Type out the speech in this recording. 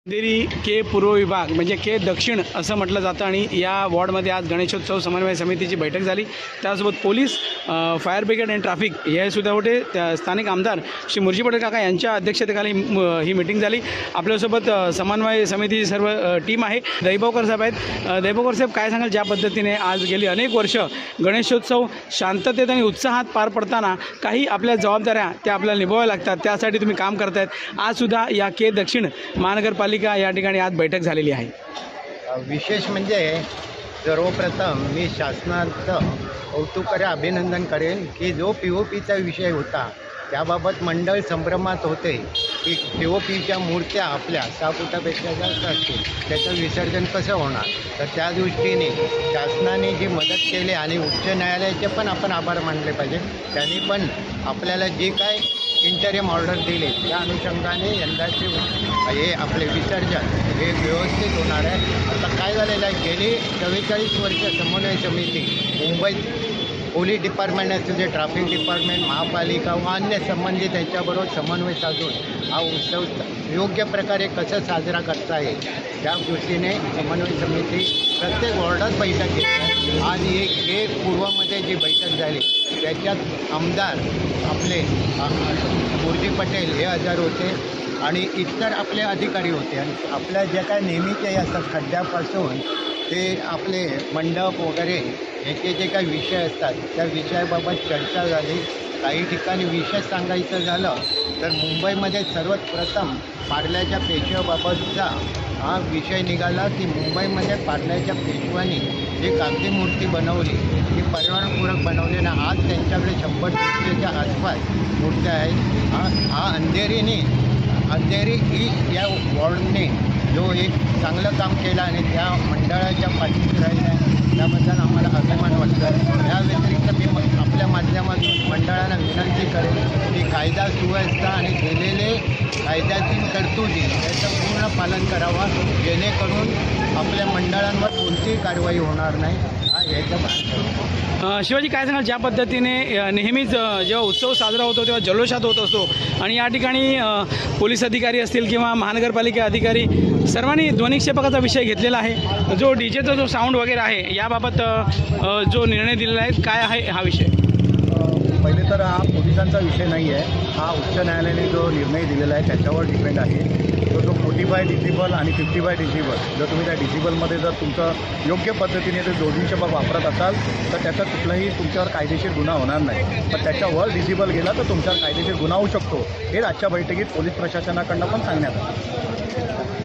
अंधेरी के पूर्व विभाग म्हणजे के दक्षिण असं म्हटलं जातं आणि या वॉर्डमध्ये आज गणेशोत्सव समन्वय समितीची बैठक झाली। त्यासोबत पोलीस, फायर ब्रिगेड आणि ट्रॅफिक हे सुद्धा होते। स्थानिक आमदार श्री मुर्जी पटेल काका यांच्या अध्यक्षतेखाली ही मीटिंग झाली। आपल्यासोबत समन्वय समितीची सर्व टीम आहे। दैभवकर साहेब आहेत। दैभवकर साहेब, काय सांगाल, ज्या पद्धतीने आज गेली अनेक वर्ष गणेशोत्सव शांततेत आणि उत्साहात पार पडताना काही आपल्या जबाबदाऱ्या त्या आपल्याला निभावाव्या लागतात, त्यासाठी तुम्ही काम करतायत। आज सुद्धा या के दक्षिण महानगरपालिका या ठिकाणी आज बैठक झालेली आहे। विशेष म्हणजे सर्वप्रथम मी शासनाचं कौतुक करेन, अभिनंदन करेन की जो POPचा विषय होता त्याबाबत मंडळ संभ्रमात होते की POPच्या मूर्त्या आपल्या 6 फुटापेक्षा जास्त असतील, त्याचं विसर्जन कसं होणार। तर त्या दृष्टीने शासनाने जी मदत केली आणि उच्च न्यायालयाचे पण आपण आभार मानले पाहिजे। त्यांनी पण आपल्याला जे काय इंटरिम ऑर्डर दिले त्या अनुषंगाने यंदाचे हे आपले विसर्जन हे व्यवस्थित होणार आहे। आता काय झालेलं आहे, गेली 44 वर्ष समन्वय समिती मुंबईत पोलीस डिपार्टमेंट असतील, ते ट्रॅफिक डिपार्टमेंट, महापालिका व अन्य संबंधित यांच्याबरोबर समन्वय साधून हा उत्सव योग्य प्रकारे कसं साजरा करता येईल त्या दृष्टीने समन्वय समिती प्रत्येक वॉर्डात बैठक घेते। आज एक पूर्वमध्ये जी बैठक झाली त्याच्यात आमदार आपले मुर्जी पटेल हे हजर होते आणि इतर आपले अधिकारी होते। आणि आपल्या ज्या काय नेहमीचे असतात खड्ड्यापासून ते आपले मंडप वगैरे याचे जे काही विषय असतात त्या विषयाबाबत चर्चा झाली। काही ठिकाणी विशेष सांगायचं झालं तर मुंबईमध्ये सर्वात प्रथम पार्ल्याच्या पेशव्याबाबतचा हा विषय निघाला की मुंबईमध्ये पार्ल्याच्या पेशव्यांनी जी कागदी मूर्ती बनवली ती पर्यावरणपूरक बनवली ना, आज त्यांच्याकडे 100-150च्या आसपास मूर्त्या आहेत। हा अंधेरी ही या वॉर्डने जो एक चांगलं काम केलं आणि त्या मंडळाच्या पाठीशी राहिल्या त्याबद्दल आम्हाला अभिमान वाटतं। या व्यतिरिक्त मी आपल्या माध्यमातून मंडळांना विनंती करेन की कायदा सुव्यवस्था आणि दिलेले कायद्यातील तरतुदी याचं पूर्ण पालन करावं, जेणेकरून आपल्या मंडळांवर कोणतीही कारवाई होणार नाही, हा याचं भान ठेवतो। शिवाजी, काय सांगाल, ज्या पद्धतीने नेहमीच जेव्हा उत्सव साजरा होतो तेव्हा जल्लोषात होत असतो आणि या ठिकाणी पोलीस अधिकारी असतील किंवा महानगरपालिका अधिकारी सर्वांनी ध्वनिक्षेपकाचा विषय घेतलेला आहे। जो डीजेचा जो साऊंड वगैरे आहे याबाबत जो निर्णय दिलेला आहे, काय आहे हा विषय? पहिले तर हा पोलिसांचा विषय नाही आहे, हा उच्च न्यायालयाने जो निर्णय दिलेला आहे त्याच्यावर डिपेंड आहे। तो जो 45 डेसिबल आणि 55 डेसिबल, जर तुम्ही त्या डेसिबलमध्ये जर तुमचं योग्य पद्धतीने ते ध्वनिक्षेपक वापरत असाल तर त्याचा कुठलाही तुमच्यावर कायदेशीर गुन्हा होणार नाही। पण त्याच्यावर डेसिबल गेला तर तुमच्यावर कायदेशीर गुन्हा होऊ शकतो, हे आजच्या बैठकीत पोलीस प्रशासनाकडनं पण सांगण्यात आलं।